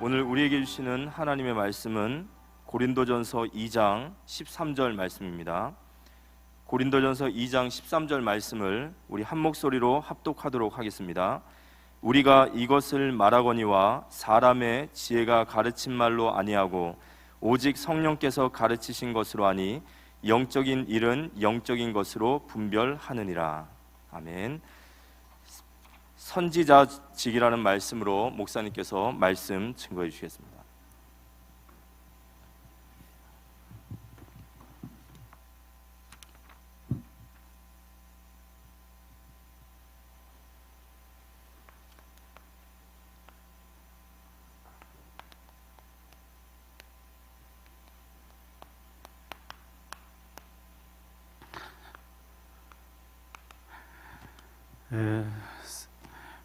오늘 우리에게 주시는 하나님의 말씀은 고린도전서 2장 13절 말씀입니다. 고린도전서 2장 13절 말씀을 우리 한 목소리로 합독하도록 하겠습니다. 우리가 이것을 말하거니와 사람의 지혜가 가르친 말로 아니하고 오직 성령께서 가르치신 것으로 하니 영적인 일은 영적인 것으로 분별하느니라. 아멘. 선지자직이라는 말씀으로 목사님께서 말씀 증거해 주시겠습니다.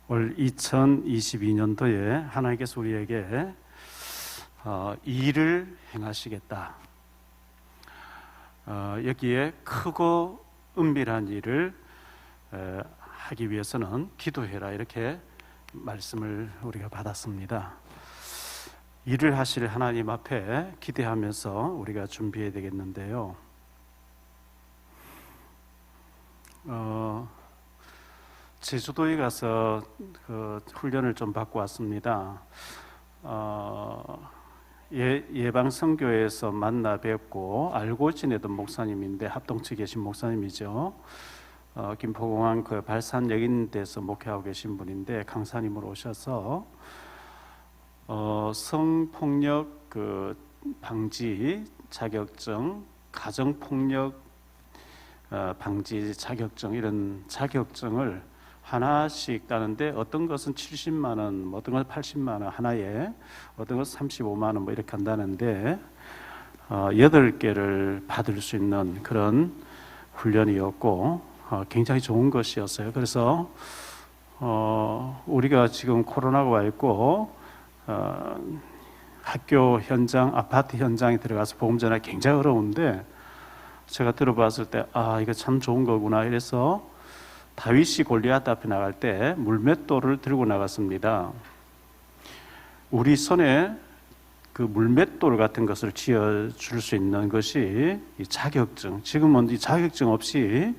올 2022년도에 하나님께서 우리에게 일을 행하시겠다, 여기에 크고 은밀한 일을 하기 위해서는 기도해라, 이렇게 말씀을 우리가 받았습니다. 일을 하실 하나님 앞에 기대하면서 우리가 준비해야 되겠는데요. 제주도에 가서 훈련을 좀 받고 왔습니다. 예방선교에서 만나 뵙고 알고 지내던 목사님인데, 합동측에 계신 목사님이죠. 김포공항 발산역 있는 데서 목회하고 계신 분인데, 강사님으로 오셔서 성폭력 방지 자격증, 가정폭력 방지 자격증, 이런 자격증을 하나씩 따는데, 어떤 것은 70만 원, 어떤 것은 80만 원 하나에, 어떤 것은 35만 원 뭐 이렇게 한다는데 8개를 받을 수 있는 그런 훈련이었고 굉장히 좋은 것이었어요. 그래서 우리가 지금 코로나가 와 있고 학교 현장, 아파트 현장에 들어가서 복음 전하기 굉장히 어려운데, 제가 들어봤을 때 이거 참 좋은 거구나. 이래서 다윗이 골리앗 앞에 나갈 때 물맷돌을 들고 나갔습니다. 우리 손에 그 물맷돌 같은 것을 쥐어줄 수 있는 것이 이 자격증. 지금은 이 자격증 없이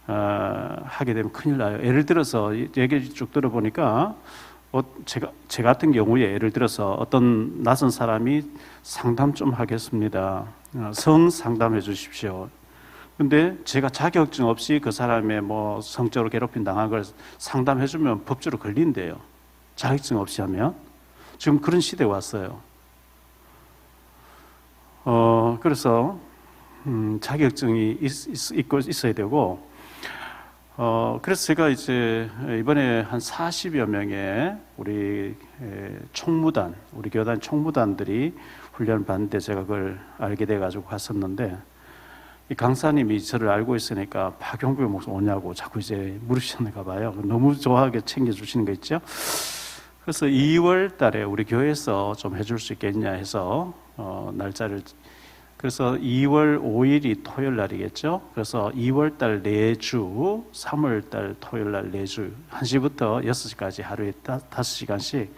하게 되면 큰일 나요. 예를 들어서 얘기 쭉 들어보니까 제 같은 경우에 예를 들어서 어떤 낯선 사람이 상담 좀 하겠습니다. 성 상담해 주십시오. 근데 제가 자격증 없이 그 사람의 성적으로 괴롭힘 당한 걸 상담해 주면 법적으로 걸린대요. 자격증 없이 하면. 지금 그런 시대에 왔어요. 그래서 자격증이 있어야 되고, 그래서 제가 이제 이번에 한 40여 명의 우리 총무단, 우리 교단 총무단들이 훈련을 받는데, 제가 그걸 알게 돼가지고 갔었는데, 이 강사님이 저를 알고 있으니까 박용규 목사 오냐고 자꾸 이제 물으시는가 봐요. 너무 좋아하게 챙겨주시는 거 있죠. 그래서 2월 달에 우리 교회에서 좀 해줄 수 있겠냐 해서 날짜를, 그래서 2월 5일이 토요일 날이겠죠. 그래서 2월 달 4주, 3월 달 토요일 날 4주, 1시부터 6시까지 하루에 5시간씩,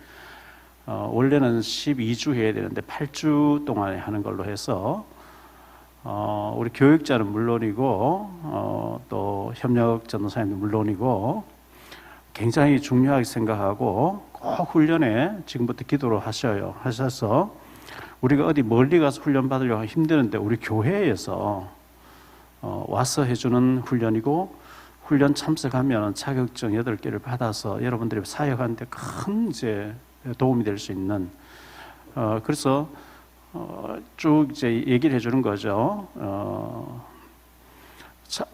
원래는 12주 해야 되는데 8주 동안에 하는 걸로 해서 우리 교육자는 물론이고 또 협력 전도사님도 물론이고 굉장히 중요하게 생각하고 꼭 훈련에 지금부터 기도를 하셔서 우리가 어디 멀리 가서 훈련 받으려고 힘드는데 우리 교회에서 와서 해주는 훈련이고, 훈련 참석하면 자격증 8개를 받아서 여러분들이 사역하는데 큰 이제 도움이 될 수 있는, 그래서 쭉 이제 얘기를 해주는 거죠.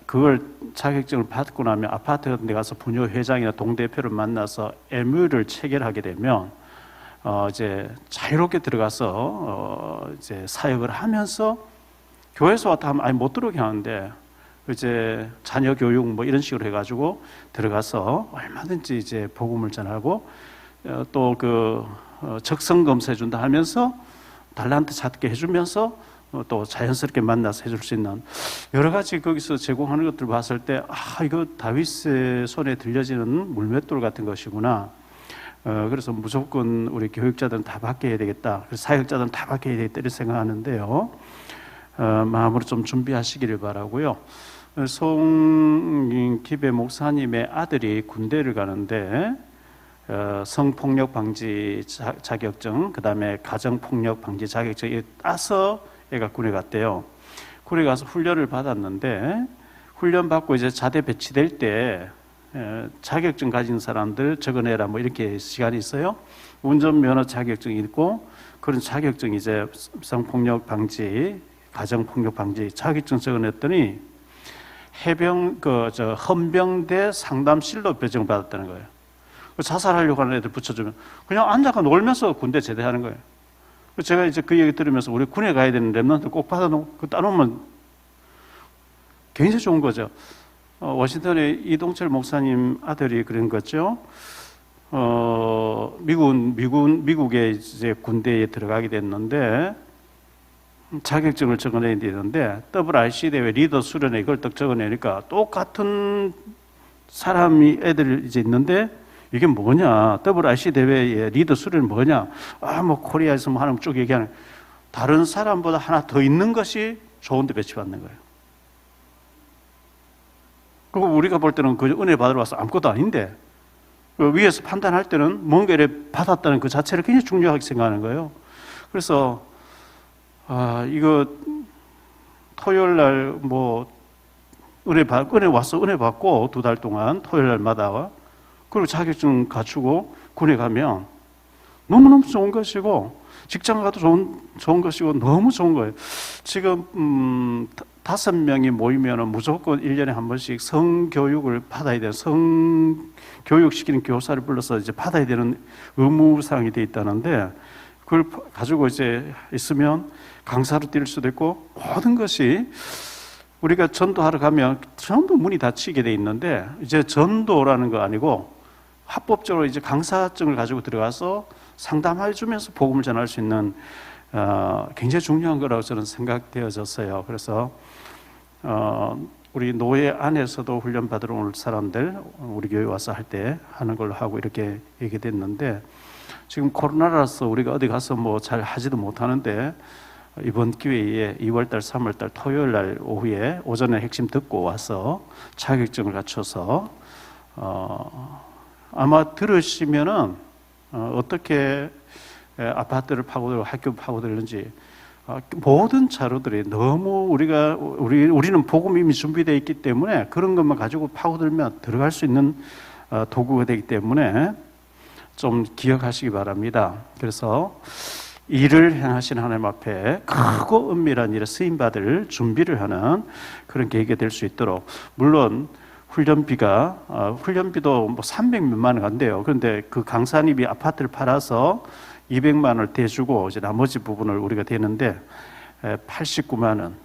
그걸 자격증을 받고 나면 아파트 같은 데 가서 부녀 회장이나 동대표를 만나서 MOU를 체결하게 되면 이제 자유롭게 들어가서 이제 사역을 하면서, 교회에서 왔다 하면 못 들어오게 하는데 이제 자녀 교육 뭐 이런 식으로 해가지고 들어가서 얼마든지 이제 복음을 전하고, 또 적성 검사해 준다 하면서 달란트 찾게 해주면서 또 자연스럽게 만나서 해줄 수 있는 여러 가지 거기서 제공하는 것들 봤을 때 이거 다윗의 손에 들려지는 물맷돌 같은 것이구나. 그래서 무조건 우리 교육자들은 다 바뀌어야 되겠다, 그래서 사역자들은 다 바뀌어야 되겠다 이렇게 생각하는데요. 마음으로 좀 준비하시기를 바라고요. 송기배 목사님의 아들이 군대를 가는데 성폭력 방지 자격증, 그 다음에 가정폭력 방지 자격증 따서 애가 군에 갔대요. 군에 가서 훈련을 받았는데 훈련 받고 이제 자대 배치될 때 자격증 가진 사람들 적어내라 뭐 이렇게 시간이 있어요. 운전면허 자격증이 있고 그런 자격증 이제 성폭력 방지, 가정폭력 방지 자격증 적어냈더니 헌병대 상담실로 배정받았다는 거예요. 자살하려고 하는 애들 붙여주면 그냥 앉아가 놀면서 군대 제대하는 거예요. 제가 이제 그 얘기 들으면서 우리 군에 가야 되는 랩런트 꼭 받아놓고 따놓으면 굉장히 좋은 거죠. 워싱턴의 이동철 목사님 아들이 그런 거죠. 미국의 이제 군대에 들어가게 됐는데 자격증을 적어내야 되는데 WRC 대회 리더 수련회 이걸 딱 적어내니까 똑같은 사람이 애들 이제 있는데 이게 뭐냐? WRC 대회의 리더 수련은 뭐냐? 뭐 코리아에서 뭐 하는 쭉 얘기하는 다른 사람보다 하나 더 있는 것이 좋은데 배치받는 거예요. 그리고 우리가 볼 때는 그 은혜 받으러 와서 아무것도 아닌데 위에서 판단할 때는 뭔가 받았다는 그 자체를 굉장히 중요하게 생각하는 거예요. 그래서 이거 토요일 날 뭐 은혜 와서 은혜 받고 2달 동안 토요일 날마다 그리고 자격증 갖추고 군에 가면 너무너무 좋은 것이고 직장 가도 좋은 것이고 너무 좋은 거예요. 지금 5명이 모이면 무조건 1년에 한 번씩 성교육을 받아야 되는, 성교육시키는 교사를 불러서 이제 받아야 되는 의무사항이 돼 있다는데 그걸 가지고 이제 있으면 강사로 뛸 수도 있고 모든 것이 우리가 전도하러 가면 전부 문이 닫히게 돼 있는데 이제 전도라는 거 아니고 합법적으로 이제 강사증을 가지고 들어가서 상담해 주면서 복음을 전할 수 있는 굉장히 중요한 거라고 저는 생각되어졌어요. 그래서 우리 노예 안에서도 훈련 받으러 올 사람들 우리 교회 와서 할 때 하는 걸로 하고 이렇게 얘기됐는데 지금 코로나라서 우리가 어디 가서 뭐 잘 하지도 못하는데 이번 기회에 2월달, 3월달 토요일 날 오후에 오전에 핵심 듣고 와서 자격증을 갖춰서 아마 들으시면은 어떻게 아파트를 파고들고 학교 파고들는지 모든 자료들이 너무 우리는 복음이 이미 준비되어 있기 때문에 그런 것만 가지고 파고들면 들어갈 수 있는 도구가 되기 때문에 좀 기억하시기 바랍니다. 그래서 일을 행하신 하나님 앞에 크고 은밀한 일에 쓰임받을 준비를 하는 그런 계획이 될 수 있도록, 물론 훈련비도 뭐 300몇만 원 간대요. 그런데 그 강사님이 아파트를 팔아서 200만 원을 대주고 이제 나머지 부분을 우리가 대는데 89만 원.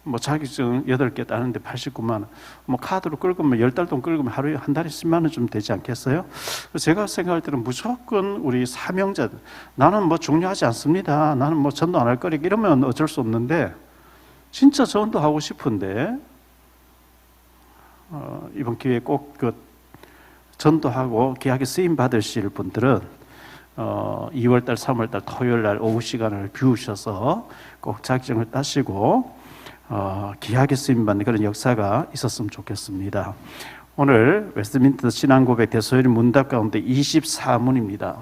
뭐 자격증 8개 따는데 89만 원. 뭐 카드로 끌고면 10달 동안 끌고면 하루에 한 달에 10만 원 좀 되지 않겠어요? 제가 생각할 때는 무조건 우리 사명자들, 나는 뭐 중요하지 않습니다, 나는 뭐 전도 안 할 거리, 이러면 어쩔 수 없는데 진짜 전도하고 싶은데 이번 기회에 꼭 그 전도하고 귀하게 쓰임 받으실 분들은 2월달, 3월달 토요일날 오후 시간을 비우셔서 꼭 자격증을 따시고 귀하게 쓰임 받는 그런 역사가 있었으면 좋겠습니다. 오늘 웨스트민스터 신앙고백 대소연의 문답 가운데 24문입니다.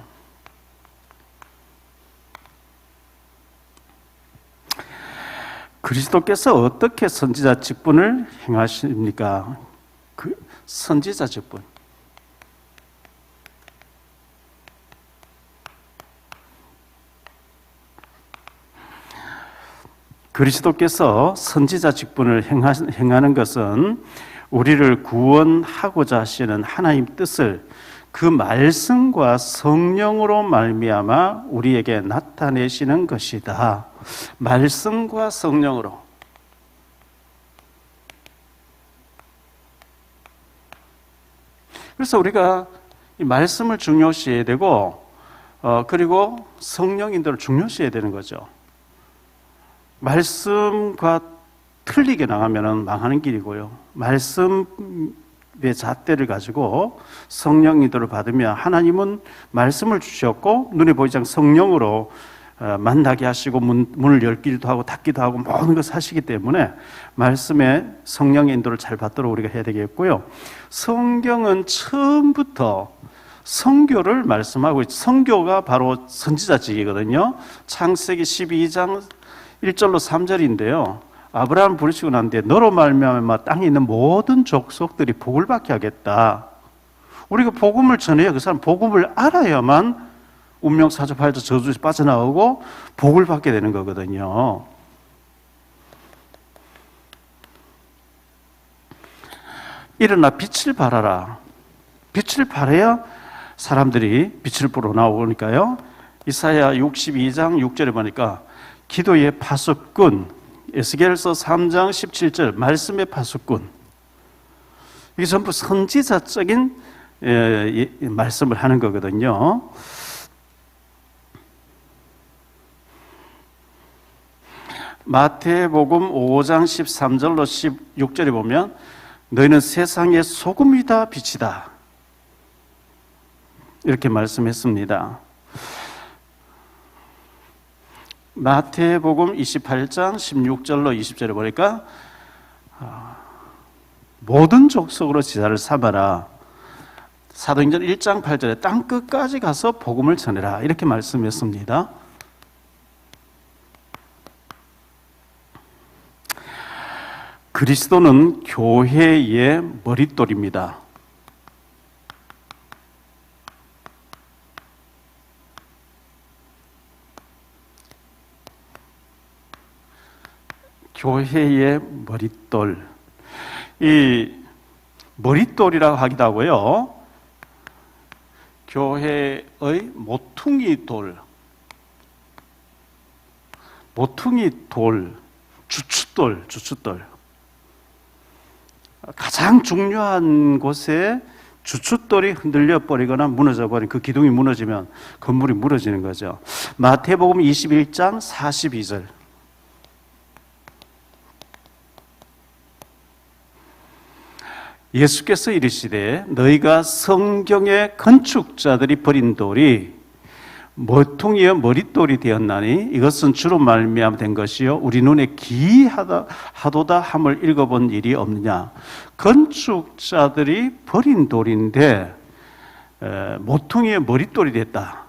그리스도께서 어떻게 선지자 직분을 행하십니까? 그 선지자 직분. 그리스도께서 선지자 직분을 행하는 것은 우리를 구원하고자 하시는 하나님 뜻을 그 말씀과 성령으로 말미암아 우리에게 나타내시는 것이다. 말씀과 성령으로. 그래서 우리가 이 말씀을 중요시해야 되고 그리고 성령인들을 중요시해야 되는 거죠. 말씀과 틀리게 나가면 망하는 길이고요. 말씀 잣대를 가지고 성령 인도를 받으면 하나님은 말씀을 주셨고 눈에 보이지 않는 성령으로 만나게 하시고 문을 열기도 하고 닫기도 하고 모든 것을 하시기 때문에 말씀에 성령의 인도를 잘 받도록 우리가 해야 되겠고요. 성경은 처음부터 선교를 말씀하고 있죠. 선교가 바로 선지자직이거든요. 창세기 12장 1절로 3절인데요. 아브라함을 부르시고 난 뒤에 너로 말미암아 땅에 있는 모든 족속들이 복을 받게 하겠다. 우리가 복음을 전해야 그 사람 복음을 알아야만 운명 사주팔자 저주에서 빠져나오고 복을 받게 되는 거거든요. 일어나 빛을 발하라. 빛을 발해야 사람들이 빛을 보러 나오니까요. 이사야 62장 6절에 보니까 기도의 파수꾼, 에스겔서 3장 17절 말씀의 파수꾼. 이게 전부 선지자적인 말씀을 하는 거거든요. 마태복음 5장 13절로 16절에 보면 너희는 세상의 소금이다 빛이다 이렇게 말씀했습니다. 마태복음 28장 16절로 20절에 보니까 모든 족속으로 제자를 삼아라. 사도행전 1장 8절에 땅끝까지 가서 복음을 전해라 이렇게 말씀했습니다. 그리스도는 교회의 머릿돌입니다. 교회의 머릿돌. 이 머릿돌이라고 하기도 하고요. 교회의 모퉁이 돌, 주춧돌. 가장 중요한 곳에 주춧돌이 흔들려 버리거나 무너져 버린 그 기둥이 무너지면 건물이 무너지는 거죠. 마태복음 21장 42절. 예수께서 이르시되 너희가 성경의 건축자들이 버린 돌이 모퉁이의 머릿돌이 되었나니 이것은 주로 말미암아 된 것이요 우리 눈에 기이하도다 함을 읽어본 일이 없느냐. 건축자들이 버린 돌인데 모퉁이의 머릿돌이 됐다.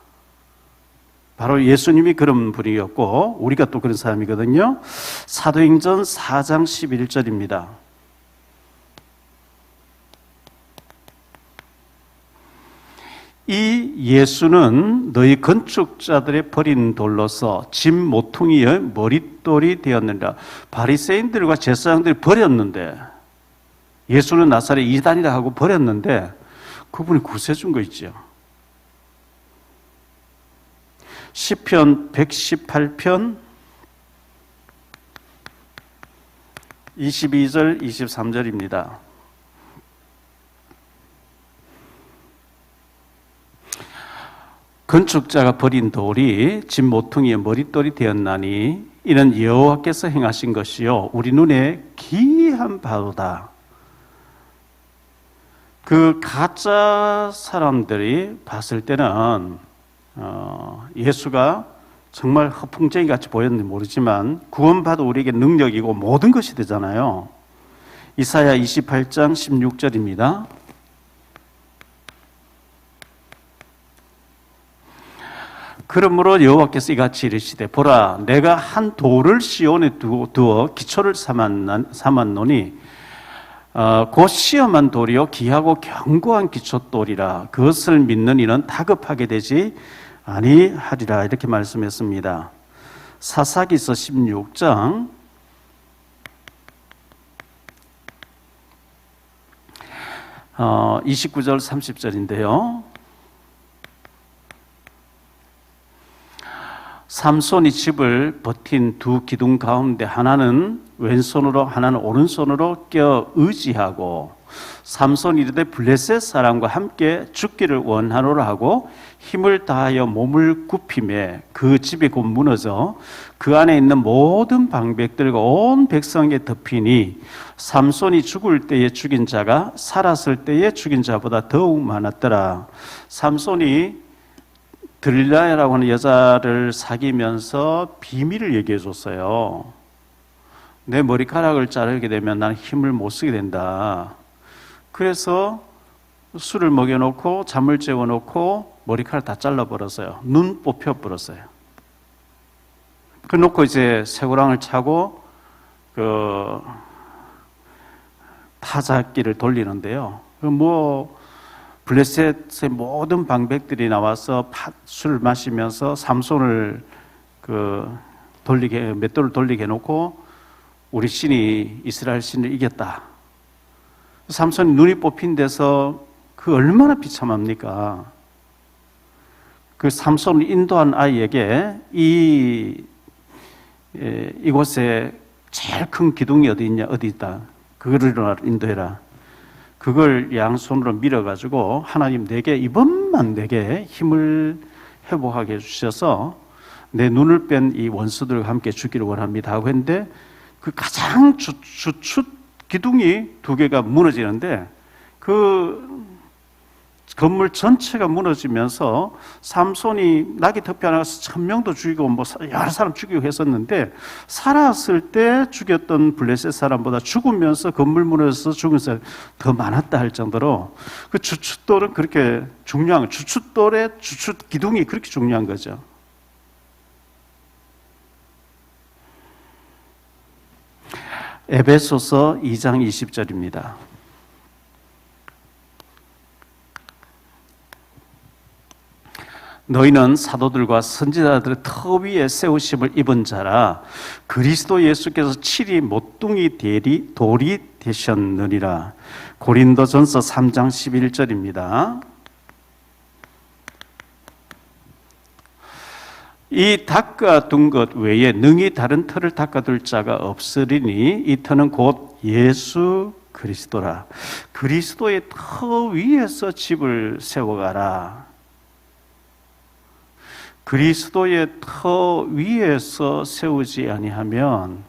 바로 예수님이 그런 분이었고 우리가 또 그런 사람이거든요. 사도행전 4장 11절입니다. 이 예수는 너희 건축자들의 버린 돌로서 집 모퉁이의 머릿돌이 되었느니라. 바리새인들과 제사장들이 버렸는데 예수는 나사렛 이단이라 하고 버렸는데 그분이 구세준 거 있죠. 시편 118편 22절 23절입니다. 건축자가 버린 돌이 집 모퉁이의 머릿돌이 되었나니 이는 여호와께서 행하신 것이요 우리 눈에 기이한 바로다. 그 가짜 사람들이 봤을 때는 예수가 정말 허풍쟁이 같이 보였는지 모르지만 구원받아 우리에게 능력이고 모든 것이 되잖아요. 이사야 28장 16절입니다. 그러므로 여호와께서 이같이 이르시되 보라 내가 한 돌을 시온에 두어 기초를 삼았노니 곧 시험한 돌이요 기하고 견고한 기초돌이라 그것을 믿는 이는 다급하게 되지 아니하리라 이렇게 말씀했습니다. 사사기서 16장 29절 30절인데요. 삼손이 집을 버틴 두 기둥 가운데 하나는 왼손으로 하나는 오른손으로 껴 의지하고 삼손이 이르되 블레셋 사람과 함께 죽기를 원하노라 하고 힘을 다하여 몸을 굽히매 그 집이 곧 무너져 그 안에 있는 모든 방백들과 온 백성에 덮이니 삼손이 죽을 때에 죽인 자가 살았을 때에 죽인 자보다 더욱 많았더라. 삼손이 들릴라라고 하는 여자를 사귀면서 비밀을 얘기해 줬어요. 내 머리카락을 자르게 되면 나는 힘을 못 쓰게 된다. 그래서 술을 먹여놓고 잠을 재워놓고 머리카락 다 잘라버렸어요. 눈 뽑혀버렸어요. 그놓고 이제 쇠고랑을 차고 그 타작기를 돌리는데요. 블레셋의 모든 방백들이 나와서 술을 마시면서 삼손을 맷돌을 돌리게 해놓고 우리 신이 이스라엘 신을 이겼다. 삼손이 눈이 뽑힌 데서 그 얼마나 비참합니까? 그 삼손을 인도한 아이에게 이곳에 제일 큰 기둥이 어디 있냐, 어디 있다. 그거를 인도해라. 그걸 양손으로 밀어가지고 하나님 내게 이번만 내게 힘을 회복하게 해주셔서 내 눈을 뺀 이 원수들과 함께 죽기를 원합니다 하고 했는데 그 가장 주축 기둥이 두 개가 무너지는데 그 건물 전체가 무너지면서 삼손이 낙이 덮여 나가서 1000명도 죽이고 여러 사람 죽이고 했었는데 살았을 때 죽였던 블레셋 사람보다 죽으면서 건물 무너져서 죽은 사람이 더 많았다 할 정도로 그 주춧돌은 그렇게 중요한 주춧돌의 주춧 기둥이 그렇게 중요한 거죠. 에베소서 2장 20절입니다. 너희는 사도들과 선지자들의 터 위에 세우심을 입은 자라 그리스도 예수께서 칠이 모퉁이 돌이 되셨느니라. 고린도전서 3장 11절입니다. 이 닦아둔 것 외에 능히 다른 터를 닦아둘 자가 없으리니 이 터는 곧 예수 그리스도라. 그리스도의 터 위에서 집을 세워가라. 그리스도의 터 위에서 세우지 아니하면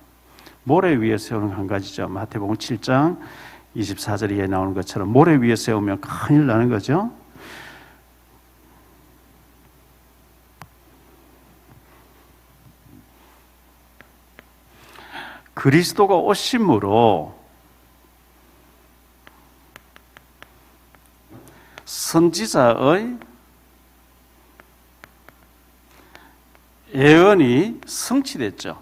모래 위에 세우는 한 가지죠. 마태복음 7장 24절에 나오는 것처럼 모래 위에 세우면 큰일 나는 거죠. 그리스도가 오심으로 선지자의 예언이 성취됐죠.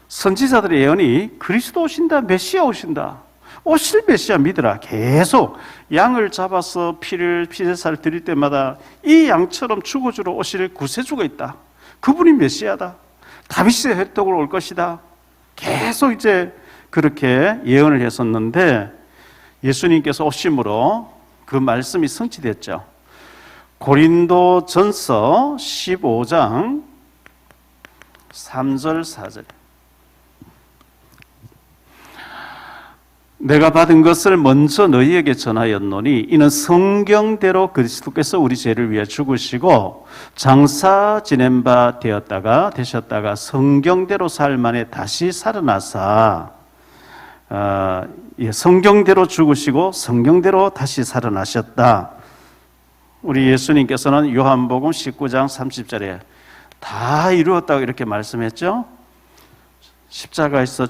선지자들의 예언이 그리스도 오신다, 메시아 오신다, 오실 메시아 믿으라. 계속 양을 잡아서 피제사를 드릴 때마다 이 양처럼 죽어주러 오실 구세주가 있다. 그분이 메시아다. 다윗의 혈통으로 올 것이다. 계속 이제 그렇게 예언을 했었는데 예수님께서 오심으로 그 말씀이 성취됐죠. 고린도전서 15장 3절 4절. 내가 받은 것을 먼저 너희에게 전하였노니 이는 성경대로 그리스도께서 우리 죄를 위해 죽으시고 장사 지낸 바 되셨다가 성경대로 살 만에 다시 살아나사 성경대로 죽으시고 성경대로 다시 살아나셨다. 우리 예수님께서는 요한복음 19장 30절에 다 이루었다고 이렇게 말씀했죠. 십자가에서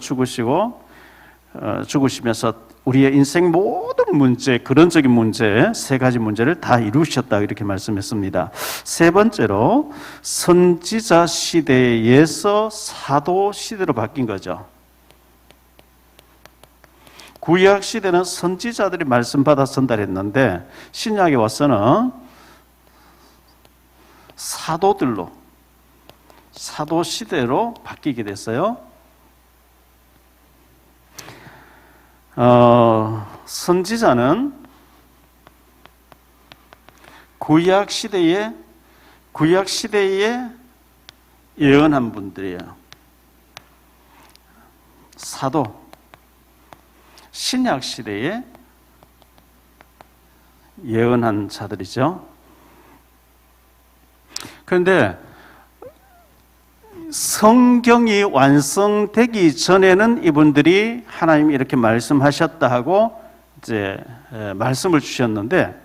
죽으시면서 우리의 인생 모든 문제, 근원적인 문제, 세 가지 문제를 다 이루셨다고 이렇게 말씀했습니다. 세 번째로 선지자 시대에서 사도 시대로 바뀐 거죠. 구약 시대는 선지자들이 말씀 받아 전달했는데 신약에 와서는 사도들로 사도 시대로 바뀌게 됐어요. 선지자는 구약 시대에 예언한 분들이에요. 사도 신약 시대에 예언한 자들이죠. 그런데 성경이 완성되기 전에는 이분들이 하나님이 이렇게 말씀하셨다 하고 이제 말씀을 주셨는데,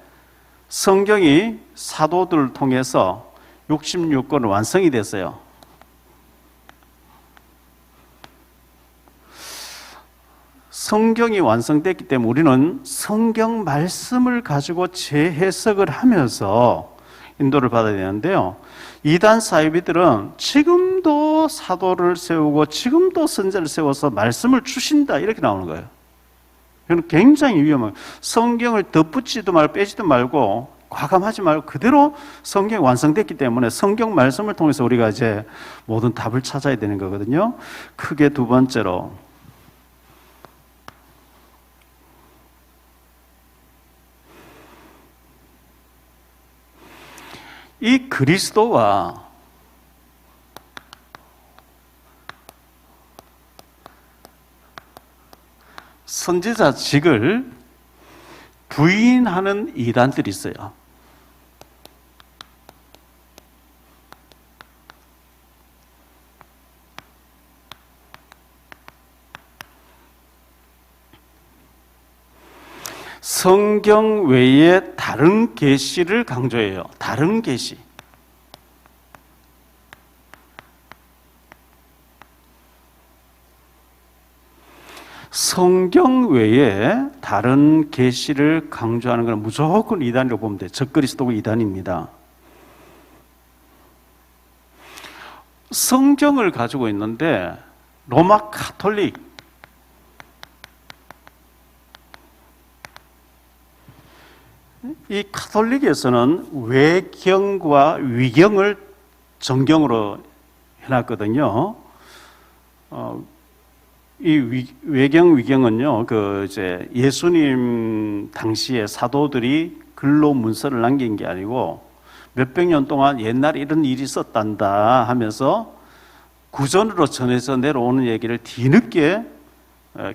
성경이 사도들을 통해서 66권 완성이 됐어요. 성경이 완성됐기 때문에 우리는 성경 말씀을 가지고 재해석을 하면서 인도를 받아야 되는데요. 이단 사이비들은 지금도 사도를 세우고 지금도 선지자를 세워서 말씀을 주신다 이렇게 나오는 거예요. 이건 굉장히 위험해요. 성경을 덧붙이지도 말고 빼지도 말고 과감하지 말고 그대로 성경이 완성됐기 때문에 성경 말씀을 통해서 우리가 이제 모든 답을 찾아야 되는 거거든요. 크게 두 번째로, 이 그리스도와 선지자직을 부인하는 이단들이 있어요. 성경 외에 다른 계시를 강조해요. 다른 계시. 성경 외에 다른 계시를 강조하는 것은 무조건 이단이라고 보면 돼요. 적그리스도고 이단입니다. 성경을 가지고 있는데 로마 가톨릭, 이 가톨릭에서는 외경과 위경을 정경으로 해놨거든요. 이 외경 위경은요, 이제 예수님 당시에 사도들이 글로 문서를 남긴 게 아니고 몇백 년 동안 옛날에 이런 일이 있었단다 하면서 구전으로 전해서 내려오는 얘기를 뒤늦게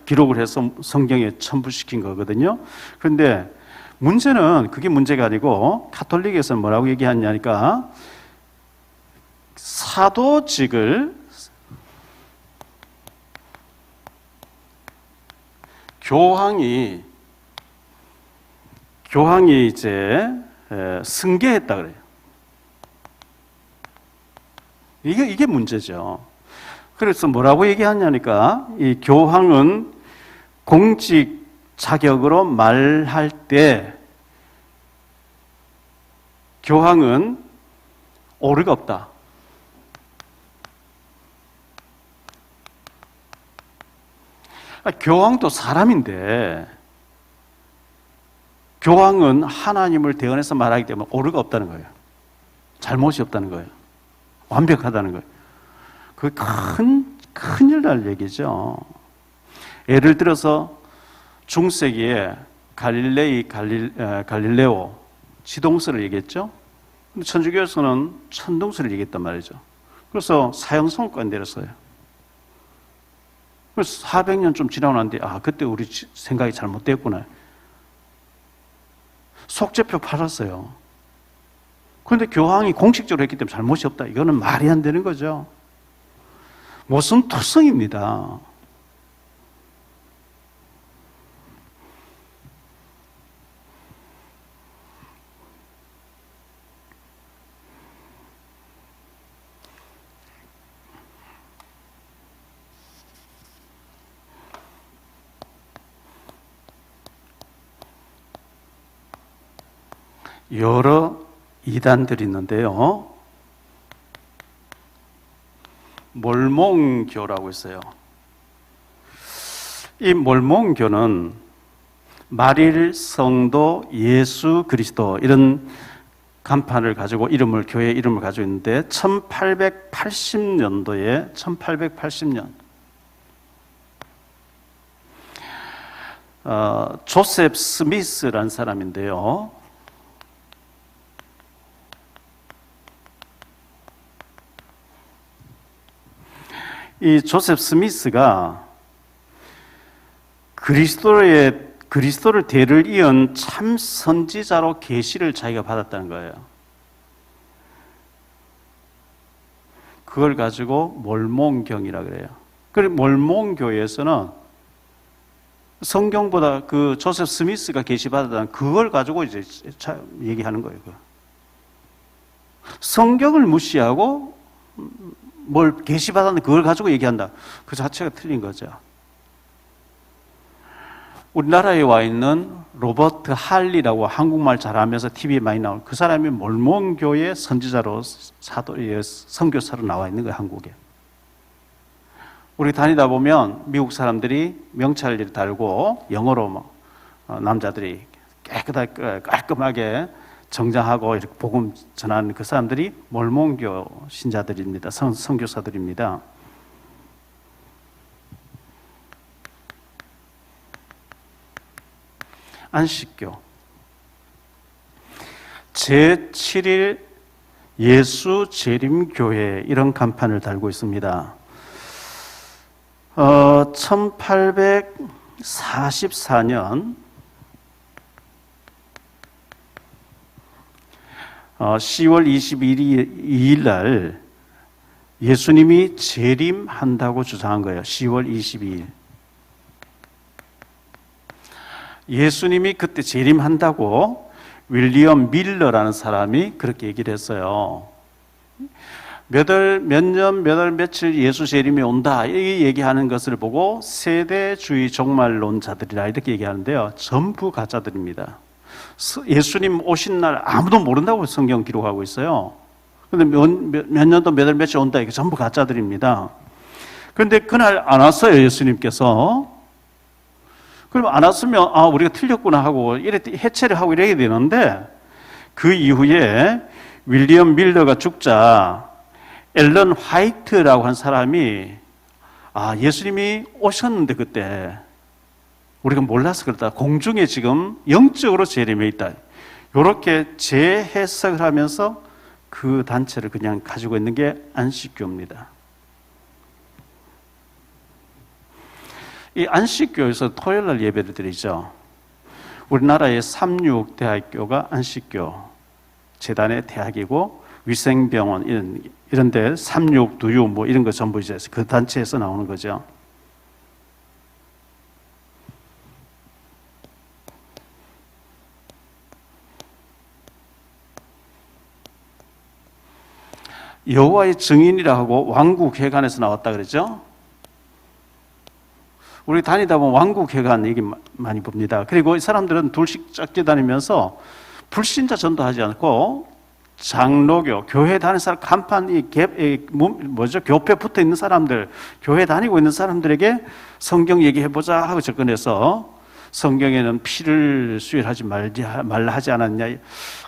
기록을 해서 성경에 첨부시킨 거거든요. 그런데 문제는 그게 문제가 아니고 가톨릭에서는 뭐라고 얘기하냐니까 사도직을 교황이 이제 승계했다 그래요. 이게 문제죠. 그래서 뭐라고 얘기하냐니까 이 교황은 공직 자격으로 말할 때 교황은 오류가 없다. 교황도 사람인데 교황은 하나님을 대언해서 말하기 때문에 오류가 없다는 거예요. 잘못이 없다는 거예요. 완벽하다는 거예요. 그게 큰일 날 얘기죠. 예를 들어서 중세기에 갈릴레오 지동설을 얘기했죠. 근데 천주교에서는 천동설을 얘기했단 말이죠. 그래서 사형선고까지 내렸어요. 그래서 400년 좀 지나고 났는데 그때 우리 생각이 잘못됐구나. 속죄표 팔았어요. 그런데 교황이 공식적으로 했기 때문에 잘못이 없다. 이거는 말이 안 되는 거죠. 무슨 투성입니다. 여러 이단들이 있는데요. 몰몬교라고 있어요. 이 몰몬교는 마릴 성도 예수 그리스도 이런 간판을 가지고 교회 이름을 가지고 있는데 1880년도에 1880년 조셉 스미스라는 사람인데요. 이 조셉 스미스가 그리스도를 대를 이은 참 선지자로 계시를 자기가 받았다는 거예요. 그걸 가지고 몰몬경이라 그래요. 그리고 몰몬교에서는 성경보다 그 조셉 스미스가 계시받았다는 그걸 가지고 이제 얘기하는 거예요. 성경을 무시하고 뭘 계시받았는데 그걸 가지고 얘기한다. 그 자체가 틀린 거죠. 우리나라에 와 있는 로버트 할리라고 한국말 잘하면서 TV에 많이 나오는 그 사람이 몰몬교의 선지자로 선교사로 나와 있는 거예요, 한국에. 우리 다니다 보면 미국 사람들이 명찰을 달고 영어로 남자들이 깨끗하게 깔끔하게 정장하고 이렇게 복음 전하는 그 사람들이 몰몬교 신자들입니다. 선교사들입니다. 안식교 제7일 예수 재림교회 이런 간판을 달고 있습니다. 1844년 10월 22일 날 예수님이 재림한다고 주장한 거예요. 10월 22일. 예수님이 그때 재림한다고 윌리엄 밀러라는 사람이 그렇게 얘기를 했어요. 몇 년, 몇 월, 며칠 예수 재림이 온다 이 얘기하는 것을 보고 세대주의 종말론자들이라 이렇게 얘기하는데요. 전부 가짜들입니다. 예수님 오신 날 아무도 모른다고 성경 기록하고 있어요. 그런데 몇 년도 몇 월, 며칠 온다 이게 전부 가짜들입니다. 그런데 그날 안 왔어요, 예수님께서. 그럼 안 왔으면 우리가 틀렸구나 하고 해체를 하고 이래야 되는데 그 이후에 윌리엄 밀러가 죽자 앨런 화이트라고 한 사람이 예수님이 오셨는데 그때 우리가 몰라서 그렇다. 공중에 지금 영적으로 재림해 있다. 이렇게 재해석을 하면서 그 단체를 그냥 가지고 있는 게 안식교입니다. 이 안식교에서 토요일날 예배를 드리죠. 우리나라의 삼육대학교가 안식교 재단의 대학이고 위생병원 이런 데 삼육, 두육 뭐 이런 거 전부 이제 그 단체에서 나오는 거죠. 여호와의 증인이라 하고 왕국회관에서 나왔다 그러죠. 우리 다니다 보면 왕국회관 얘기 많이 봅니다. 그리고 이 사람들은 둘씩 짝지 다니면서 불신자 전도하지 않고 장로교, 교회 다니는 사람, 간판, 교패 붙어 있는 사람들, 교회 다니고 있는 사람들에게 성경 얘기해보자 하고 접근해서 성경에는 피를 수혈하지 말라 하지 않았냐.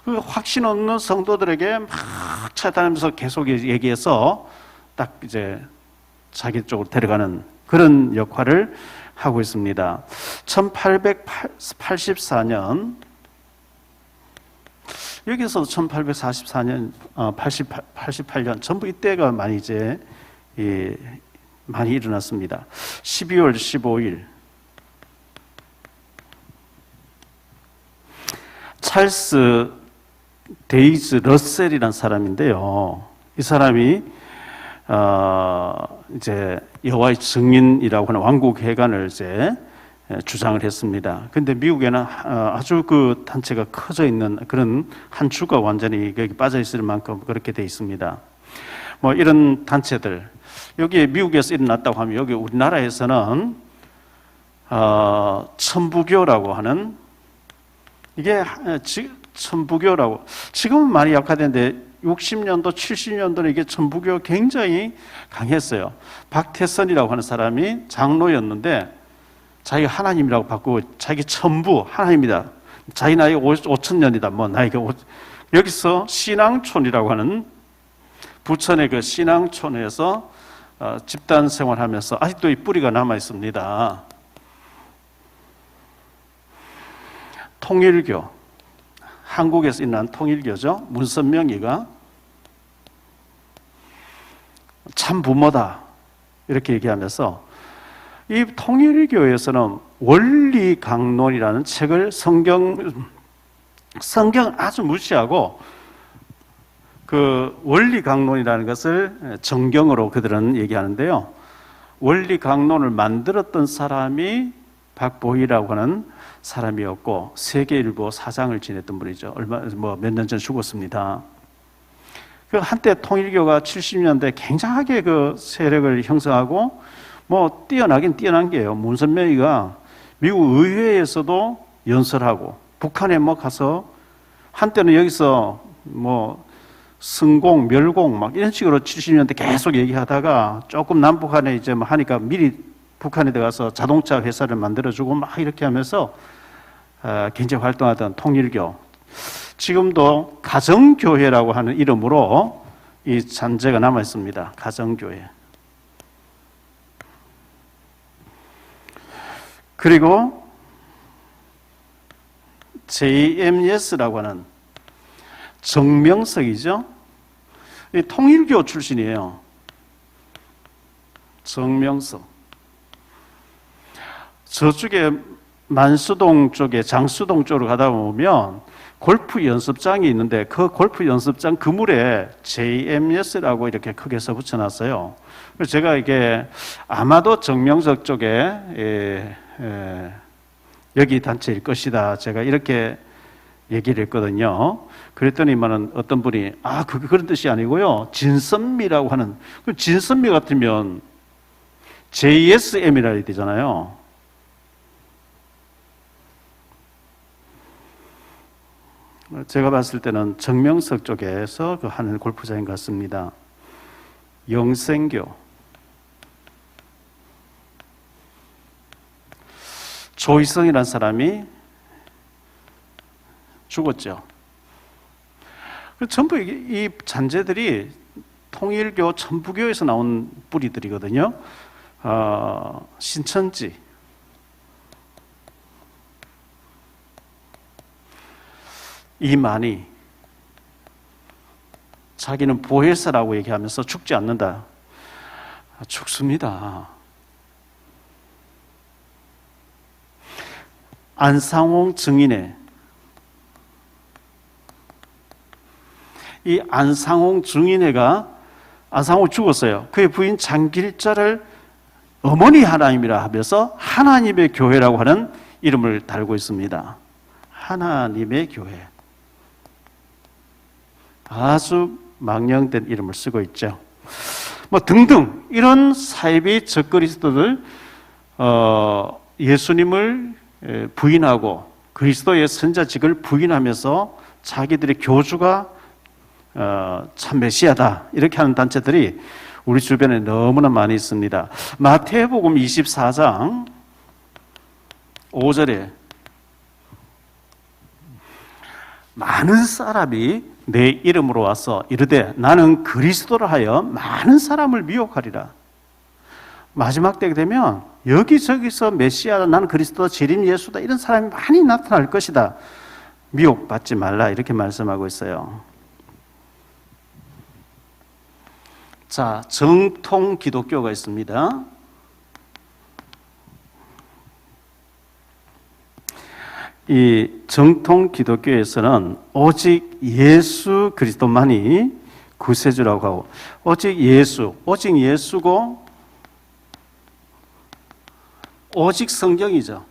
그 확신 없는 성도들에게 막 찾아다니면서 계속 얘기해서 딱 이제 자기 쪽으로 데려가는 그런 역할을 하고 있습니다. 1884년 여기서도 1844년, 88년 전부 이때가 많이 이제 많이 일어났습니다. 12월 15일 찰스 데이즈 러셀이라는 사람인데요. 이 사람이 이제 여호와의 증인이라고 하는 왕국회관을 이제 주장을 했습니다. 근데 미국에는 아주 그 단체가 커져 있는 그런 한 주가 완전히 여기 빠져 있을 만큼 그렇게 돼 있습니다. 뭐 이런 단체들 여기 미국에서 일어났다고 하면 여기 우리나라에서는 천부교라고 하는 이게 천부교라고 지금은 많이 약화됐는데 60년도, 70년도는 이게 천부교 굉장히 강했어요. 박태선이라고 하는 사람이 장로였는데 자기가 하나님이라고 바꾸고 자기 천부 하나님이다. 자기 나이가 5,000년이다. 뭐 나이가 여기서 신앙촌이라고 하는 부천의 그 신앙촌에서 집단 생활하면서 아직도 이 뿌리가 남아 있습니다. 통일교, 한국에서 일어난 통일교죠. 문선명이가 참 부모다 이렇게 얘기하면서 이 통일교에서는 원리 강론이라는 책을 성경 아주 무시하고 그 원리 강론이라는 것을 정경으로 그들은 얘기하는데요. 원리 강론을 만들었던 사람이 박보희라고 하는 사람이었고 세계일보 사장을 지냈던 분이죠. 몇 년 전 죽었습니다. 그 한때 통일교가 70년대 굉장하게 그 세력을 형성하고 뭐 뛰어나긴 뛰어난 게요. 문선명이가 미국 의회에서도 연설하고 북한에 뭐 가서 한때는 여기서 뭐 승공, 멸공 막 이런 식으로 70년대 계속 얘기하다가 조금 남북한에 이제 뭐 하니까 미리 북한에 들어가서 자동차 회사를 만들어주고 막 이렇게 하면서 굉장히 활동하던 통일교. 지금도 가정교회라고 하는 이름으로 이 잔재가 남아 있습니다. 가정교회. 그리고 JMS라고 하는 정명석이죠. 이 통일교 출신이에요. 정명석. 저쪽에 만수동 쪽에 장수동 쪽으로 가다 보면 골프 연습장이 있는데 그 골프 연습장 그물에 JMS라고 이렇게 크게 써 붙여놨어요. 그래서 제가 이게 아마도 정명석 쪽에 여기 단체일 것이다. 제가 이렇게 얘기를 했거든요. 그랬더니만은 어떤 분이 그런 뜻이 아니고요. 진선미라고 하는 진선미 같으면 JSM이라 해야 되잖아요. 제가 봤을 때는 정명석 쪽에서 그 하는 골프장인 것 같습니다. 영생교. 조희성이라는 사람이 죽었죠. 전부 이 잔재들이 통일교 천부교에서 나온 뿌리들이거든요. 신천지, 이만희, 자기는 보혜사라고 얘기하면서 죽지 않는다. 죽습니다. 안상홍 증인의 이 안상홍 증인회가 안상홍 죽었어요. 그의 부인 장길자를 어머니 하나님이라 하면서 하나님의 교회라고 하는 이름을 달고 있습니다. 하나님의 교회. 아주 망령된 이름을 쓰고 있죠. 뭐 등등 이런 사이비 적그리스도들 예수님을 부인하고 그리스도의 선자직을 부인하면서 자기들의 교주가 참 메시아다 이렇게 하는 단체들이 우리 주변에 너무나 많이 있습니다. 마태복음 24장 5절에 많은 사람이 내 이름으로 와서 이르되 나는 그리스도를 하여 많은 사람을 미혹하리라. 마지막 때가 되면 여기저기서 메시아다, 나는 그리스도다, 재림 예수다 이런 사람이 많이 나타날 것이다. 미혹받지 말라 이렇게 말씀하고 있어요. 자, 정통 기독교가 있습니다. 이 정통 기독교에서는 오직 예수 그리스도만이 구세주라고 하고 오직 예수고 오직 성경이죠.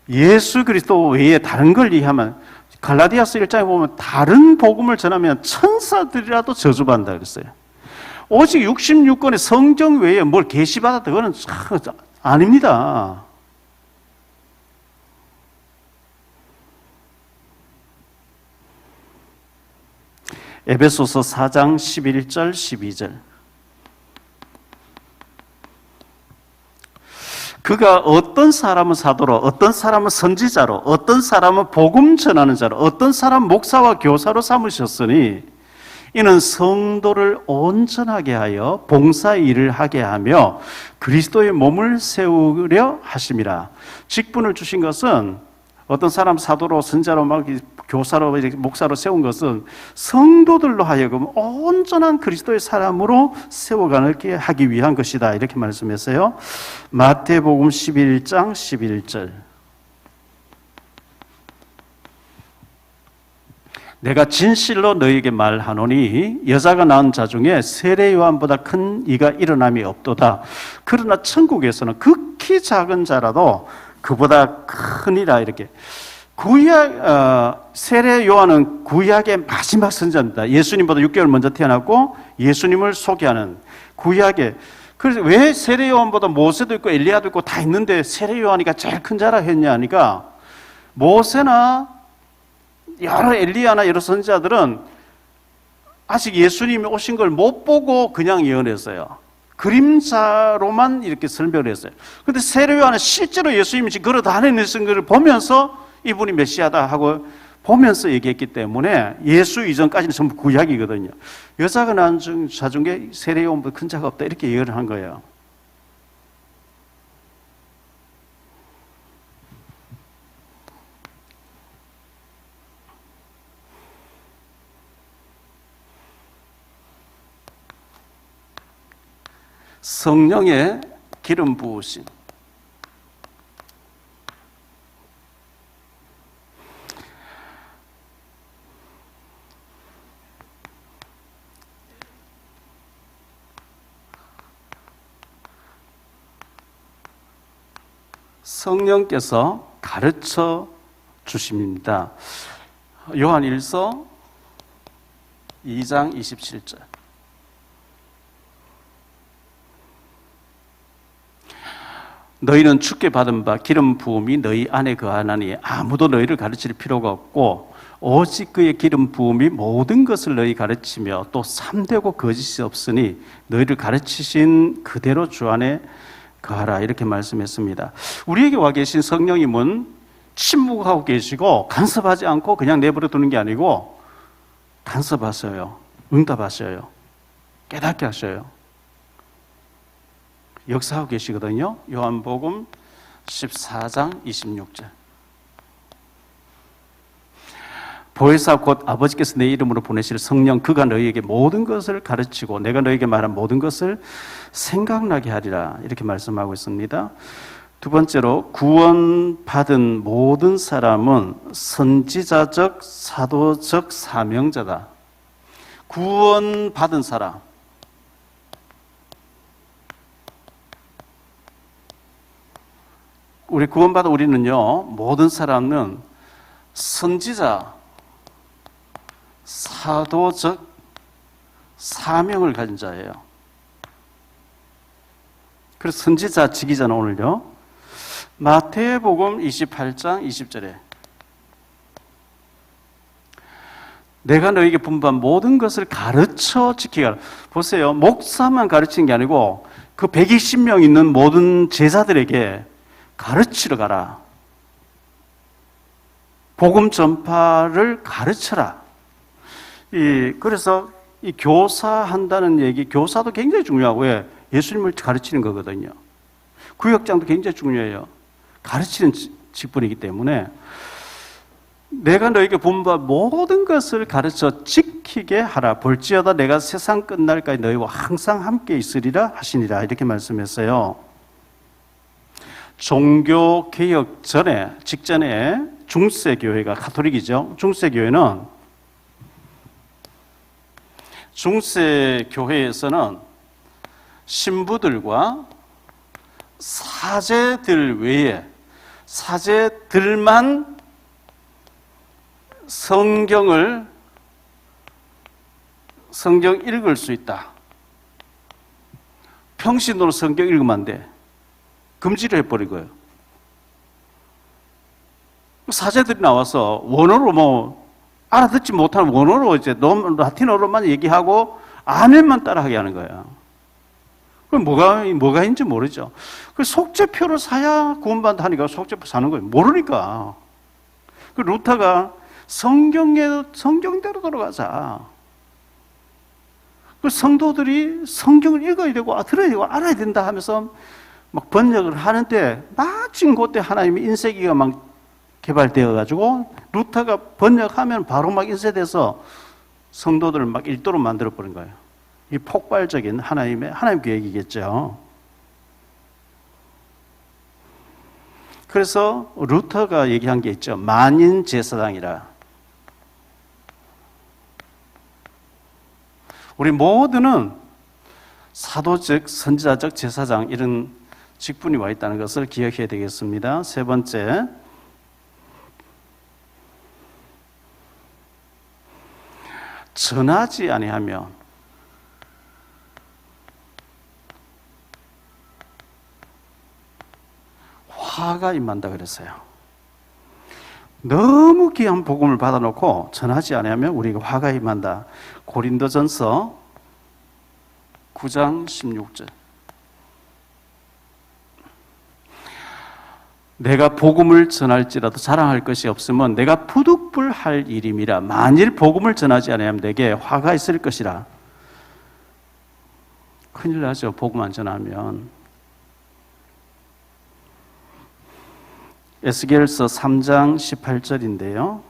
예수 그리스도 외에 다른 걸 이해하면 갈라디아서 1장에 보면 다른 복음을 전하면 천사들이라도 저주받는다 그랬어요. 오직 66권의 성경 외에 뭘 계시받아 그거는 아닙니다. 에베소서 4장 11절 12절 그가 어떤 사람은 사도로, 어떤 사람은 선지자로, 어떤 사람은 복음 전하는 자로, 어떤 사람은 목사와 교사로 삼으셨으니 이는 성도를 온전하게 하여 봉사 일을 하게 하며 그리스도의 몸을 세우려 하심이라. 직분을 주신 것은 어떤 사람 사도로, 선자로 막 교사로 이렇게 목사로 세운 것은 성도들로 하여금 온전한 그리스도의 사람으로 세워가게 하기 위한 것이다. 이렇게 말씀했어요. 마태복음 11장 11절. 내가 진실로 너희에게 말하노니 여자가 낳은 자 중에 세례 요한보다 큰 이가 일어남이 없도다. 그러나 천국에서는 극히 작은 자라도 그보다 크니라. 이렇게 구약 세례 요한은 구약의 마지막 선지자입니다. 예수님보다 6개월 먼저 태어났고 예수님을 소개하는 구약의. 그래서 왜 세례 요한보다 모세도 있고 엘리야도 있고 다 있는데 세례 요한이가 제일 큰 자라 했냐 하니까 모세나 여러 엘리야나 여러 선지자들은 아직 예수님이 오신 걸 못 보고 그냥 예언했어요. 그림자로만 이렇게 설명을 했어요. 그런데 세례 요한은 실제로 예수님이 지금 걸어 다니는 것을 보면서 이분이 메시아다 하고 보면서 얘기했기 때문에 예수 이전까지는 전부 구약이거든요. 여자가 낳은 자 중에 세례 요한보다 큰 자가 없다 이렇게 예언을 한 거예요. 성령의 기름 부으심. 성령께서 가르쳐 주십니다. 요한 1서 2장 27절. 너희는 주께 받은 바 기름 부음이 너희 안에 거하나니 아무도 너희를 가르칠 필요가 없고 오직 그의 기름 부음이 모든 것을 너희 가르치며 또 참되고 거짓이 없으니 너희를 가르치신 그대로 주 안에 거하라. 이렇게 말씀했습니다. 우리에게 와 계신 성령님은 침묵하고 계시고 간섭하지 않고 그냥 내버려 두는 게 아니고 간섭하셔요. 응답하셔요. 깨닫게 하셔요. 역사하고 계시거든요. 요한복음 14장 26절. 보혜사 곧 아버지께서 내 이름으로 보내실 성령 그가 너희에게 모든 것을 가르치고 내가 너희에게 말한 모든 것을 생각나게 하리라. 이렇게 말씀하고 있습니다. 두 번째로 구원받은 모든 사람은 선지자적 사도적 사명자다. 구원받은 사람, 우리 구원받은 우리는요, 모든 사람은 선지자, 사도적 사명을 가진 자예요. 그래서 선지자 직이잖아, 오늘요. 마태복음 28장 20절에 내가 너에게 분부한 모든 것을 가르쳐 지키게 하라. 보세요. 목사만 가르치는 게 아니고 그 120명 있는 모든 제자들에게 가르치러 가라. 복음 전파를 가르쳐라. 그래서 이 교사한다는 얘기, 교사도 굉장히 중요하고, 왜? 예수님을 가르치는 거거든요. 구역장도 굉장히 중요해요. 가르치는 직분이기 때문에 내가 너에게 분부한 모든 것을 가르쳐 지키게 하라. 볼지어다 내가 세상 끝날까지 너희와 항상 함께 있으리라 하시니라. 이렇게 말씀했어요. 종교개혁 직전에 중세교회가 가톨릭이죠. 중세교회에서는 신부들과 사제들 외에 사제들만 성경 읽을 수 있다. 평신도로 성경 읽으면 안 돼. 금지를 해버린 거예요. 사제들이 나와서 원어로 알아듣지 못하는 원어로 이제 라틴어로만 얘기하고 아멘만 따라하게 하는 거예요. 그럼 뭐가 있는지 모르죠. 그 속죄표를 사야 구원받다니까 속죄표 사는 거예요. 모르니까. 그 루터가 성경대로 돌아가자. 그 성도들이 성경을 읽어야 되고 들어야 되고 알아야 된다 하면서 막 번역을 하는데 마침 그때 하나님의 인쇄기가 막 개발되어 가지고 루터가 번역하면 바로 막 인쇄돼서 성도들을 막 일도로 만들어 버린 거예요. 이 폭발적인 하나님 계획이겠죠. 그래서 루터가 얘기한 게 있죠. 만인 제사장이라. 우리 모두는 사도적, 선지자적 제사장 이런 직분이 와 있다는 것을 기억해야 되겠습니다. 세 번째, 전하지 아니하면 화가 임한다 그랬어요. 너무 귀한 복음을 받아놓고 전하지 아니하면 우리가 화가 임한다. 고린도전서 9장 16절. 내가 복음을 전할지라도 자랑할 것이 없으면 내가 부득불할 일임이라. 만일 복음을 전하지 아니하면 내게 화가 있을 것이라. 큰일 나죠. 복음 안 전하면. 에스겔서 3장 18절인데요.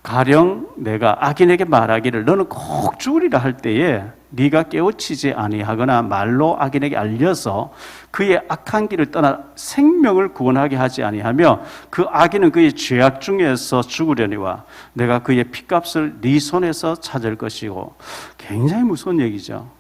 가령 내가 악인에게 말하기를 너는 꼭 죽으리라 할 때에 네가 깨우치지 아니하거나 말로 악인에게 알려서 그의 악한 길을 떠나 생명을 구원하게 하지 아니하며 그 악인은 그의 죄악 중에서 죽으려니와 내가 그의 핏값을 네 손에서 찾을 것이고. 굉장히 무서운 얘기죠.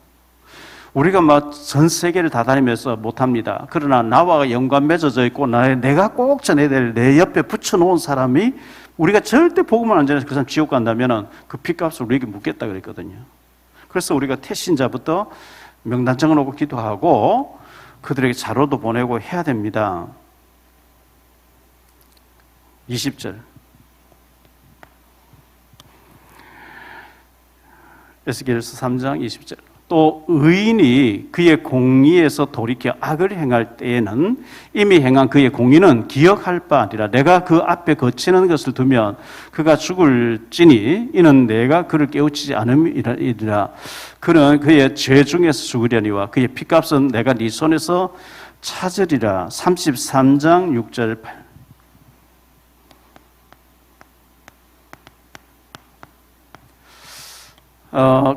우리가 막 전 세계를 다 다니면서 못합니다. 그러나 나와 연관 맺어져 있고 내가 꼭 전해야 될 내 옆에 붙여놓은 사람이 우리가 절대 복음을 안 전해서 그 사람 지옥 간다면 그 핏값을 우리에게 묻겠다 그랬거든요. 그래서 우리가 태신자부터 명단 정해놓고 기도하고 그들에게 자료도 보내고 해야 됩니다. 20절 에스겔서 3장 20절. 또 의인이 그의 공의에서 돌이켜 악을 행할 때에는 이미 행한 그의 공의는 기억할 바 아니라 내가 그 앞에 거치는 것을 두면 그가 죽을지니 이는 내가 그를 깨우치지 않음이라. 그는 그의 죄 중에서 죽으려니와 그의 핏값은 내가 네 손에서 찾으리라. 33장 6절 8.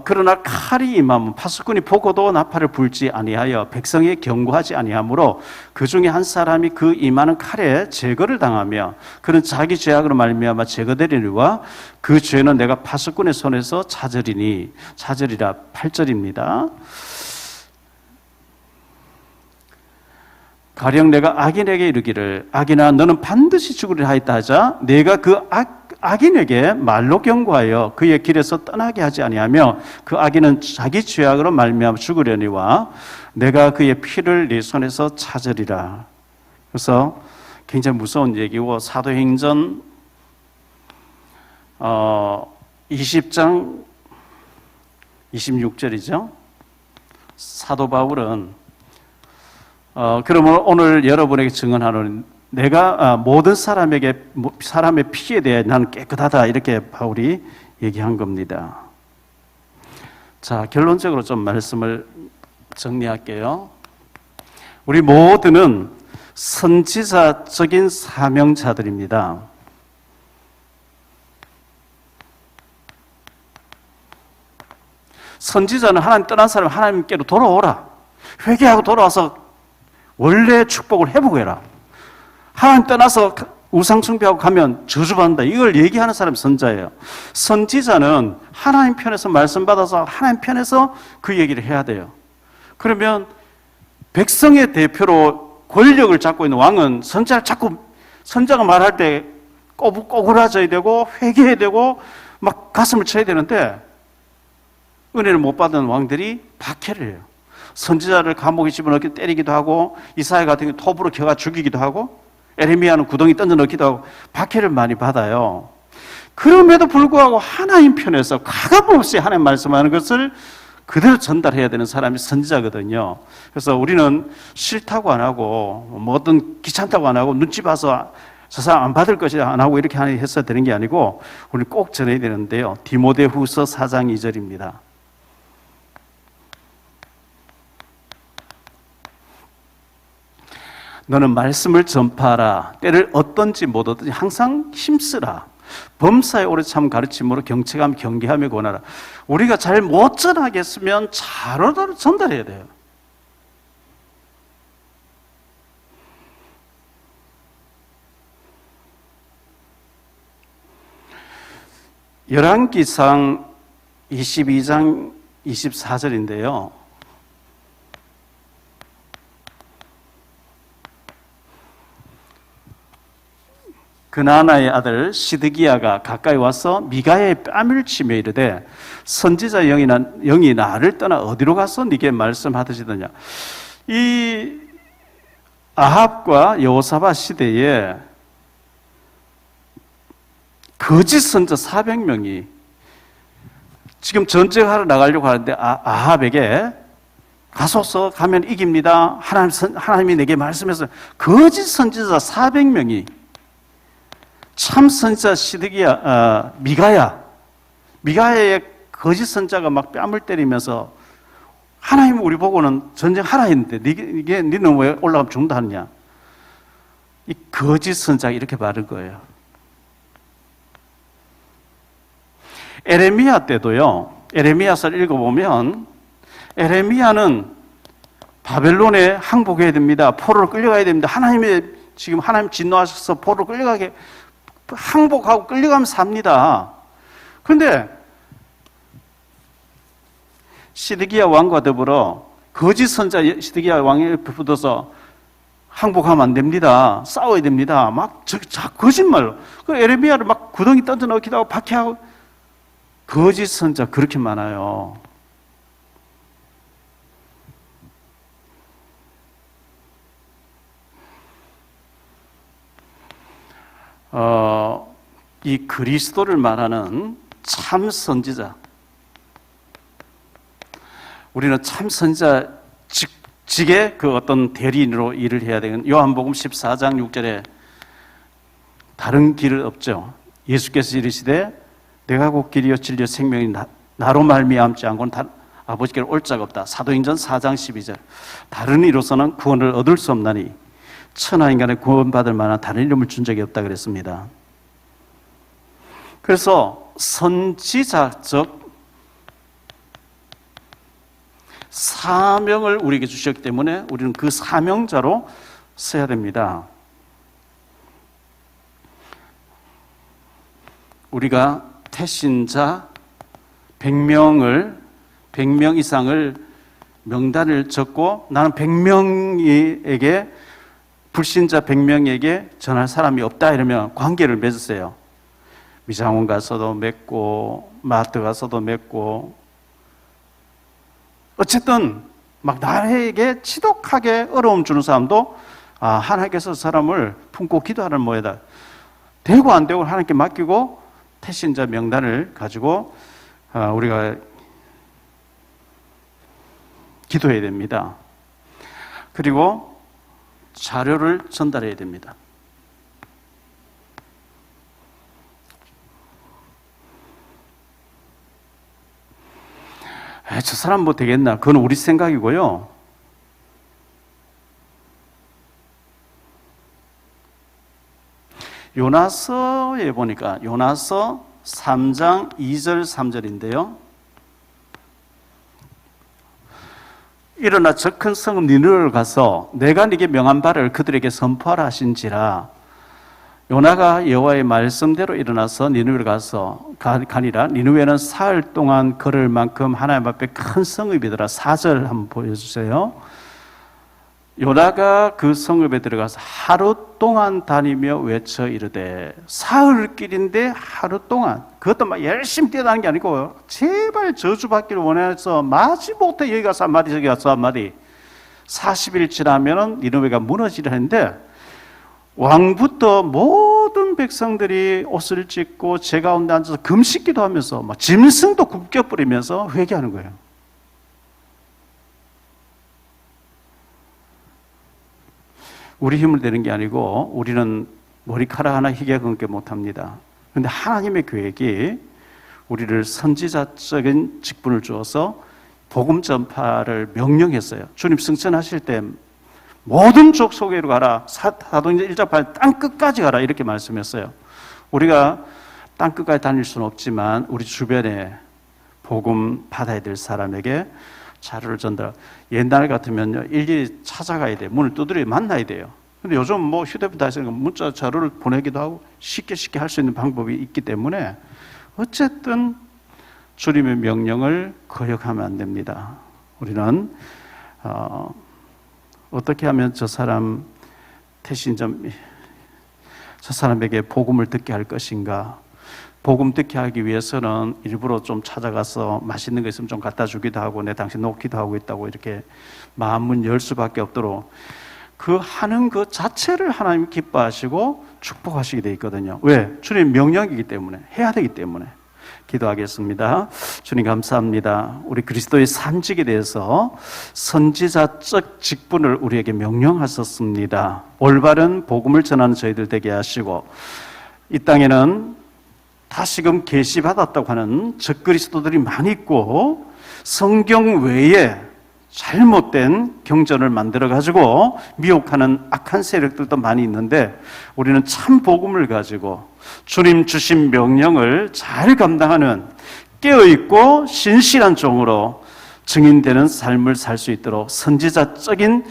그러나 칼이 임하면 파수꾼이 보고도 나팔을 불지 아니하여 백성에 경고하지 아니하므로 그 중에 한 사람이 그 임하는 칼에 제거를 당하며 그는 자기 죄악으로 말미암아 제거되리니와 그 죄는 내가 파수꾼의 손에서 찾으리라. 8절입니다. 가령 내가 악인에게 이르기를 악인아 너는 반드시 죽으리라 하였다 하자 내가 그 악인에게 말로 경고하여 그의 길에서 떠나게 하지 아니하며 그 악인은 자기 죄악으로 말미암아 죽으려니와 내가 그의 피를 네 손에서 찾으리라. 그래서 굉장히 무서운 얘기고 사도행전 20장 26절이죠. 사도 바울은 그러면 오늘 여러분에게 증언하는 내가 모든 사람의 피에 대해 나는 깨끗하다 이렇게 바울이 얘기한 겁니다. 자, 결론적으로 좀 말씀을 정리할게요. 우리 모두는 선지자적인 사명자들입니다. 선지자는 하나님 떠난 사람 하나님께로 돌아오라. 회개하고 돌아와서 원래 축복을 회복해라. 하나님 떠나서 우상 숭배하고 가면 저주받는다. 이걸 얘기하는 사람이 선지자예요. 선지자는 하나님 편에서 말씀 받아서 하나님 편에서 그 얘기를 해야 돼요. 그러면 백성의 대표로 권력을 잡고 있는 왕은 선지자가 말할 때 꼬부꼬부라져야 되고 회개해야 되고 막 가슴을 쳐야 되는데 은혜를 못 받은 왕들이 박해를 해요. 선지자를 감옥에 집어넣기 때리기도 하고 이사야 같은 경우 톱으로 켜가 죽이기도 하고 에레미야는 구덩이 던져 넣기도 하고 박해를 많이 받아요. 그럼에도 불구하고 하나님 편에서 가감없이 하나님 말씀하는 것을 그대로 전달해야 되는 사람이 선지자거든요. 그래서 우리는 싫다고 안 하고 뭐든 귀찮다고 안 하고 눈치 봐서 저 사람 안 받을 것이다 안 하고 이렇게 했어야 되는 게 아니고 우리는 꼭 전해야 되는데요. 디모데후서 4장 2절입니다. 너는 말씀을 전파하라. 때를 어떤지 못 얻든지 항상 힘쓰라. 범사에 오래 참 가르침으로 경책하며 경계하며 권하라. 우리가 잘 못 전하겠으면 잘 전달해야 돼요. 열왕기상 22장 24절인데요. 그나나의 아들 시드기야가 가까이 와서 미가야의 뺨을 치며 이르되 선지자 영이 나를 떠나 어디로 가서 네게 말씀하듯이더냐. 이 아합과 여호사밧 시대에 거짓 선자 400명이 지금 전쟁하러 나가려고 하는데 아합에게 가소서 가면 이깁니다. 하나님이 내게 말씀해서 거짓 선지자 400명이 참 선지자 시드기야, 미가야의 거짓 선자가 막 뺨을 때리면서 하나님 우리 보고는 전쟁하라 했는데 니는 왜 올라가면 죽는다 하느냐. 이 거짓 선자가 이렇게 말한 거예요. 에레미야 때도요. 에레미야서를 읽어보면 에레미야는 바벨론에 항복해야 됩니다. 포로로 끌려가야 됩니다. 지금 하나님 진노하셔서 포로로 끌려가게 항복하고 끌려가면서 삽니다. 그런데 시드기야 왕과 더불어 거짓 선자 시드기야 왕에 붙어서 항복하면 안 됩니다. 싸워야 됩니다. 막 거짓말로. 그 에레미야를 막 구덩이 던져 넣기도 하고 박해하고. 거짓 선자 그렇게 많아요. 이 그리스도를 말하는 참 선지자, 우리는 참 선지자 직의 그 어떤 대리인으로 일을 해야 되는 요한복음 14장 6절에 다른 길은 없죠. 예수께서 이르시되 내가 곧 길이요 진리요 생명이 나로 말미암지 않고는 아버지께로 올 자가 없다. 사도행전 4장 12절. 다른 이로서는 구원을 얻을 수 없나니 천하 인간의 구원받을 만한 다른 이름을 준 적이 없다 그랬습니다. 그래서 선지자적 사명을 우리에게 주셨기 때문에 우리는 그 사명자로 써야 됩니다. 우리가 태신자 100명 이상을 명단을 적고 나는 100명에게 불신자 100명에게 전할 사람이 없다 이러면 관계를 맺으세요. 미장원 가서도 맺고 마트 가서도 맺고 어쨌든 막 나에게 지독하게 어려움 주는 사람도 하나님께서 사람을 품고 기도하는 모양이다. 되고 안 되고 하나님께 맡기고 태신자 명단을 가지고 우리가 기도해야 됩니다. 그리고 자료를 전달해야 됩니다. 저 사람 뭐 되겠나? 그건 우리 생각이고요. 요나서에 보니까 요나서 3장 2절 3절인데요. 일어나 저 큰 성읍 니느웨를 가서 내가 네게 명한 바를 그들에게 선포하라 하신지라. 요나가 여호와의 말씀대로 일어나서 니느웨를 가서 가니라. 니느웨는 사흘 동안 걸을 만큼 하나님 앞에 큰 성읍이더라. 4절 한번 보여주세요. 요나가 그 성읍에 들어가서 하루 동안 다니며 외쳐 이르되, 사흘 길인데 하루 동안, 그것도 막 열심히 뛰어다니는 게 아니고 제발 저주받기를 원해서 마지못해 여기 가서 한마디 저기 가서 한마디. 40일 지나면은 니느웨가 무너지려 했는데 왕부터 모든 백성들이 옷을 찢고 제 가운데 앉아서 금식기도 하면서 막 짐승도 굽겨 뿌리면서 회개하는 거예요. 우리 힘을 내는 게 아니고 우리는 머리카락 하나 희게 끊게 못합니다. 그런데 하나님의 계획이 우리를 선지자적인 직분을 주어서 복음 전파를 명령했어요. 주님 승천하실 때 모든 족속에로 가라. 사도행전 1장 8 땅 끝까지 가라. 이렇게 말씀했어요. 우리가 땅 끝까지 다닐 수는 없지만 우리 주변에 복음 받아야 될 사람에게 자료를 전달. 옛날 같으면요, 일일이 찾아가야 돼요. 문을 두드려 만나야 돼요. 근데 요즘 뭐 휴대폰 다 있으니까 문자 자료를 보내기도 하고 쉽게 할 수 있는 방법이 있기 때문에 어쨌든 주님의 명령을 거역하면 안 됩니다. 우리는 어떻게 하면 저 사람에게 복음을 듣게 할 것인가? 복음 듣게 하기 위해서는 일부러 좀 찾아가서 맛있는 거 있으면 좀 갖다 주기도 하고 내 당신 놓기도 하고 있다고 이렇게 마음문 열 수밖에 없도록 그 하는 것 자체를 하나님 기뻐하시고 축복하시게 돼 있거든요. 왜? 주님 명령이기 때문에, 해야 되기 때문에. 기도하겠습니다. 주님 감사합니다. 우리 그리스도의 산직에 대해서 선지자적 직분을 우리에게 명령하셨습니다. 올바른 복음을 전하는 저희들 되게 하시고 이 땅에는 다시금 계시받았다고 하는 적그리스도들이 많이 있고 성경 외에 잘못된 경전을 만들어가지고 미혹하는 악한 세력들도 많이 있는데 우리는 참 복음을 가지고 주님 주신 명령을 잘 감당하는 깨어있고 신실한 종으로 증인되는 삶을 살 수 있도록 선지자적인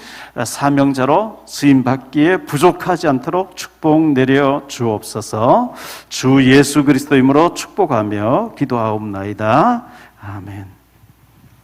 사명자로 쓰임받기에 부족하지 않도록 축복 내려 주옵소서. 주 예수 그리스도 이름으로 축복하며 기도하옵나이다. 아멘.